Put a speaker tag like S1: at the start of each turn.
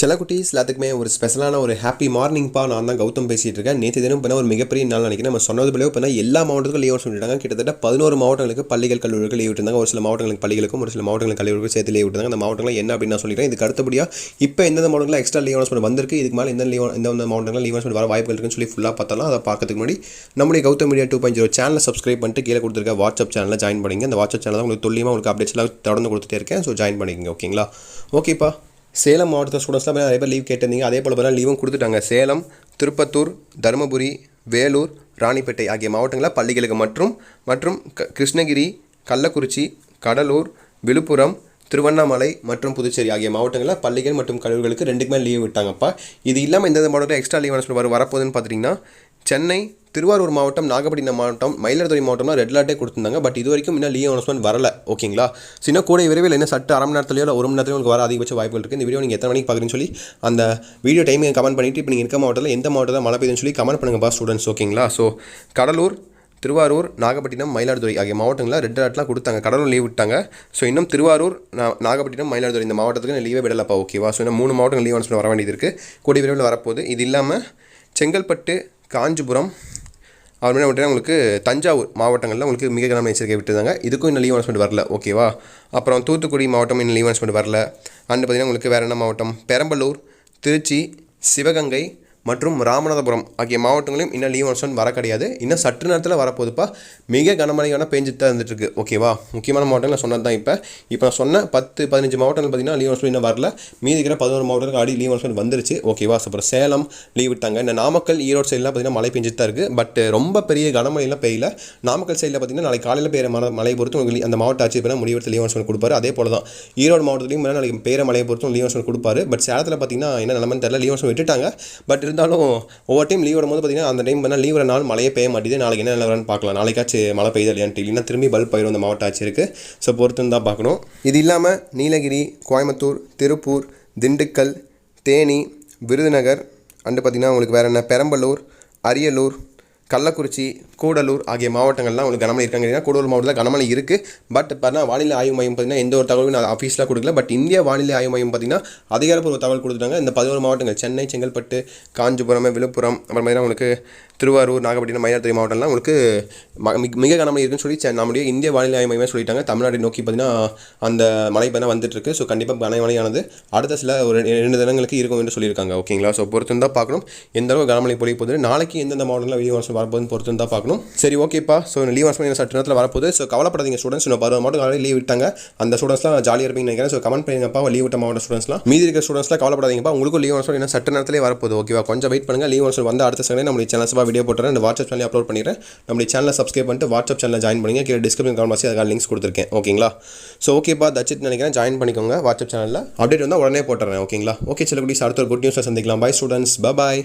S1: செல்லக்குட்டீஸ் எல்லாத்துக்குமே ஒரு ஸ்பெஷலான ஒரு ஹாப்பி மார்னிங்ப்பா. நான் தான் கௌதம் பேசிகிட்டு இருக்கேன். நேற்று தினம் இப்போ ஒரு மிகப்பெரிய நாள் நினைக்கிறேன். நம்ம சொன்னது போல இப்போ எல்லா மாவட்டத்துக்கும் லீவ் சொல்லிட்டாங்க. கிட்டத்தட்ட 11 மாவட்டங்களுக்கு பள்ளிகள் கல்லூரிகள் லீவ் விட்டுருந்தாங்க. ஒரு சில மாவட்டங்களுக்கு பள்ளிகளுக்கும் ஒரு சில மாவட்டங்களுக்கு கல்லூரிகளுக்கும் சேர்த்து லீவ் விட்டுருந்தாங்க. அந்த மாவட்டங்கள் என்ன அப்படின்னு நான் சொல்லிட்டேன். இதுக்கு அடுத்தபடியாக இப்போ எந்தெந்த மாவட்டங்களில் எக்ஸ்ட்ரா லீவ் அனௌன்ஸ்மெண்ட் வந்திருக்கு, இதுக்கு மேலே எந்த மாவட்டங்களில் லீவ் அனௌன்ஸ்மெண்ட் வர வாய்ப்புகள் இருக்குன்னு சொல்லி ஃபுல்லாக பார்த்தலாம். அதை பார்க்கறதுக்கு முன்னாடி நம்முடைய கௌதம் மீடியா 2.0 சேனலை சப்ஸ்கிரைப் பண்ணிட்டு கீழே கொடுத்துருக்க வாட்ஸ்அப் சேனலில் ஜாயின் பண்ணிங்க. அந்த வாட்ஸ்அப் சேனல் உங்களுக்கு துல்லியமாக உங்களுக்கு அப்டேட்ஸ் எல்லாம் தொடர்ந்து கொடுத்துட்டே இருக்கேன். ஸோ ஜாயின் பண்ணிக்கங்க. ஓகேங்களா? ஓகேப்பா. சேலம் மாவட்ட ஸ்டூடெண்ட்ஸ்லாம் நிறைய பேர் லீவ் கேட்டிருந்தீங்க. அதே போல் பார்த்தா லீவும் கொடுத்துட்டாங்க. சேலம், திருப்பத்தூர், தருமபுரி, வேலூர், ராணிப்பேட்டை ஆகிய மாவட்டங்களில் பள்ளிகளுக்கு மற்றும் கிருஷ்ணகிரி, கள்ளக்குறிச்சி, கடலூர், விழுப்புரம், திருவண்ணாமலை மற்றும் புதுச்சேரி ஆகிய மாவட்டங்களில் பள்ளிகள் மற்றும் கல்லூரிகளுக்கு 2க்குமே லீவ் விட்டாங்கப்பா. இது இல்லாமல் எந்தெந்த மாவட்டத்தில் எக்ஸ்ட்ரா லீவ் அனௌன்ஸ்மெண்ட் வரப்போகுதுன்னு பார்த்தீங்கன்னா, சென்னை, திருவாரூர் மாவட்டம், நாகப்பட்டினம் மாவட்டம், மயிலாடுதுறை மாவட்டம்லாம் ரெட் அலர்ட்டே கொடுத்துருந்தாங்க. பட் இது வரைக்கும் இன்னும் லீவ் அனௌன்ஸ்மெண்ட் வரல. ஓகேங்களா? இன்னும் கூட விரைவில் என்ன சட்ட அரை மணி நேரத்துலையோ இல்லை 1 மணி நேரத்துலையோ உங்களுக்கு வர அதிகபட்ச வாய்ப்புகள் இருக்குது. இந்த வீடியோ நீங்கள் எத்தனை மணிக்கு பார்க்குறீங்கன்னு சொல்லி அந்த வீடியோ டைமிங் கமெண்ட் பண்ணிவிட்டு இப்போ நீங்கள் இருக்க மாவட்டத்தில் எந்த மாவட்டத்தில் மழை பெய்யுதுன்னு சொல்லி கமெண்ட் பண்ணுங்கப்பா ஸ்டூடெண்ட்ஸ். ஓகேங்களா? ஸோ கடலூர், திருவாரூர், நாகப்பட்டினம், மயிலாடுதுறை ஆகிய மாவட்டங்களில் ரெட் அலர்ட்லாம் கொடுத்தாங்க. கடலூர் லீவ் விட்டாங்க. ஸோ இன்னும் திருவாரூர், நாகப்பட்டினம், மயிலாடுதுறை இந்த மாவட்டத்துக்கு லீவே விடலப்பா. ஓகேவா? ஸோ இன்னும் 3 மாவட்டங்கள் லீவ் அனௌன்ஸ்மெண்ட் வர வேண்டியது இருக்குது. கூடிய விரைவில் வரப்போகுது. இது இல்லாமல் செங்கல்பட்டு, காஞ்சிபுரம், அப்புறமேலே வந்துட்டு உங்களுக்கு தஞ்சாவூர் மாவட்டங்களில் உங்களுக்கு மிக கனமழை எச்சரிக்கை விட்டுருந்தாங்க. இதுக்கும் இன்னும் லீவ் அனௌன்ஸ்மெண்ட் வரல. ஓகேவா? அப்புறம் தூத்துக்குடி மாவட்டம் இன்னும் லீவ் அனௌன்ஸ்மெண்ட் வரல. அண்ட் பார்த்தீங்கன்னா உங்களுக்கு வேறு என்ன மாவட்டம், பெரம்பலூர், திருச்சி, சிவகங்கை மற்றும் ராமநாதபுரம் ஆகிய மாவட்டங்களையும் இன்னும் லீவ் அனௌன்ஸ்மெண்ட் வர கிடையாது. இன்னும் சற்று நேரத்தில் வரப்போகுதுப்பா. மிக கனமழையான பேஞ்சிட்டு தான் இருந்துட்டுருக்கு. ஓகேவா? முக்கியமான மாவட்டங்கள் நான் சொன்னது தான். இப்போ நான் சொன்ன 10-15 மாவட்டங்கள் பார்த்தீங்கன்னா லீவ் அனௌன்ஸ்மெண்ட் இன்னும் வரல. மீதி இருக்கிற 11 மாவட்டங்களுக்கு ஆடி லீவ் அனௌன்ஸ்மெண்ட் வந்துருச்சு. ஓகேவா? அப்புறம் சேலம் லீவ் விட்டாங்க. இந்த நாமக்கல், ஈரோடு சைட்லாம் பார்த்தீங்கன்னா மழை பெஞ்சிட்டு தான் இருக்குது. பட் ரொம்ப பெரிய கனமழையெல்லாம் பெய்யல. நாமக்கல் சைடில் பார்த்தீங்கன்னா நாளைக்கு காலையில் பெய்கிற மழை பொறுத்து உங்களுக்கு அந்த மாவட்ட ஆட்சியர் முடிவெடுத்து லீவ் அனௌன்ஸ்மெண்ட் கொடுப்பாரு. அதே போல தான் ஈரோடு மாவட்டத்திலையும் நாளைக்கு பெய்கிற மழையை பொறுத்தும் லீவ் அனௌன்ஸ்மெண்ட் கொடுப்பாரு. பட் சேலத்தில் பார்த்தீங்கன்னா என்ன நிலமன்னு தெரியல. லீவ் அனௌன்ஸ்மெண்ட் விட்டுட்டாங்க. பட் இருந்தாலும் ஒவ்வொரு டைம் லீவ் விடும்போது பார்த்தீங்கன்னா அந்த டைம் பண்ணால் லீவ் நாள் மழையே பெய்ய மாட்டேது. நாளைக்கு என்ன நிலவரன்னு பார்க்கலாம். நாளைக்காச்சும் மழை பெய்யுது இல்லையான்ட்டு, இல்லைன்னா திரும்பி பல்ப் பயிரும் அந்த மாவட்ட ஆட்சியருக்கு. ஸோ பொறுத்து தான் பார்க்கணும். இது இல்லாமல் நீலகிரி, கோயம்புத்தூர், திருப்பூர், திண்டுக்கல், தேனி, விருதுநகர் அண்டு பார்த்திங்கன்னா உங்களுக்கு வேறு என்ன பெரம்பலூர், அரியலூர், கள்ளக்குறிச்சி, கூடலூர் ஆகிய மாவட்டங்கள்லாம் உங்களுக்கு கனமழை இருக்காங்க. கூடலூர் மாவட்டத்தில் கனமழை இருக்குது. பட் பார்த்தீங்கன்னா வானிலை ஆய்வு மையம் பார்த்திங்கன்னா எந்த ஒரு தகவலும் நான் ஆஃபீஸில் கொடுக்கல. பட் இந்திய வானிலை ஆய்வு மையம் பார்த்திங்கன்னா அதிகாரப்பூர்வ தகவல் கொடுத்துட்டாங்க. இந்த 11 மாவட்டங்கள் சென்னை, செங்கல்பட்டு, காஞ்சிபுரம், விழுப்புரம், அப்புறம் பார்த்தீங்கன்னா உங்களுக்கு திருவாரூர், நாகப்பட்டினம், மயிலாடுதுறை மாவட்டம்லாம் உங்களுக்கு மிக கனமழை இருக்குன்னு சொல்லி நம்முடைய இந்திய வானிலை ஆய்வு மையமே சொல்லிட்டாங்க. தமிழ்நாட்டை நோக்கி பார்த்திங்கன்னா அந்த மழை பார்த்தா வந்துட்டுருக்கு. ஸோ கண்டிப்பாக கனமழையானது அடுத்த சில ஒரு 2 தினங்களுக்கு இருக்கும் என்று சொல்லியிருக்காங்க. ஓகேங்களா? ஸோ பொறுத்து தான் பார்க்கணும் எந்த அளவு கனமழை பொழிய போகுது. நாளைக்கு எந்தெந்த மாவட்டங்களில் லீவ் அனௌன்ஸ்மெண்ட் வரப்போகுதுன்னு பொறுத்து தான் பார்க்கணும். சரி, ஓகேப்பா. ஸோ லீவ் அனௌன்ஸ்மெண்ட் சற்று நேரத்தில் வரப்போகுது. ஸோ கவலைப்படாதீங்க ஸ்டூடெண்ட்ஸ். இன்னும் 10 மாவட்டம் லீவ் விட்டாங்க. அந்த ஸ்டூடெண்ட்ஸ்லாம் ஜாலியாக இருப்பீங்கன்னு நினைக்கிறேன். ஸோ கமெண்ட் பண்ணுங்கப்பா லீவ் விட்ட மாவட்ட ஸ்டூடெண்ட்ஸ்லாம். மீதி இருக்கிற ஸ்டூடெண்ட்ஸ்லாம் கவலைப்படாதீங்கப்பா. உங்களுக்கும் லீவ் அனௌன்ஸ்மெண்ட் இன்னும் சற்று நேரத்திலே வரப்போகுது. ஓகேவா? கொஞ்சம் வெயிட் பண்ணுங்கள். லீவ் அனௌன்ஸ்மெண்ட் வந்து அடுத்த செகண்ட் நம்மளுடைய சேனல்ஸாக வீடியோ போட்டுறேன். அந்த வாட்ஸ்அப் சேனல் அப்லோட் பண்ணிடுறேன். நம்மளுடைய சேனலை சப்ஸ்கிரைப் பண்ணிட்டு வாட்ஸ்அப் சேனலில் ஜாயின் பண்ணிங்க. கீழே டிஸ்கிரிப்ஷன் கால்மாசி அதுக்கான லிங்க்ஸ் கொடுத்துருக்கேன். ஓகேங்களா? ஸோ ஓகேப்பா, தட்சிட் நினைக்கிறேன். ஜாயின் பண்ணிக்கோங்க வாட்ஸ்அப் சேனலில். அப்டேட் வந்தால் உடனே போட்டுறேன். ஓகேங்களா? ஓகே, சில குட்டீஸ் அடுத்த ஒரு குட் நியூஸில் சந்திக்கலாம். Bye students. பாய்.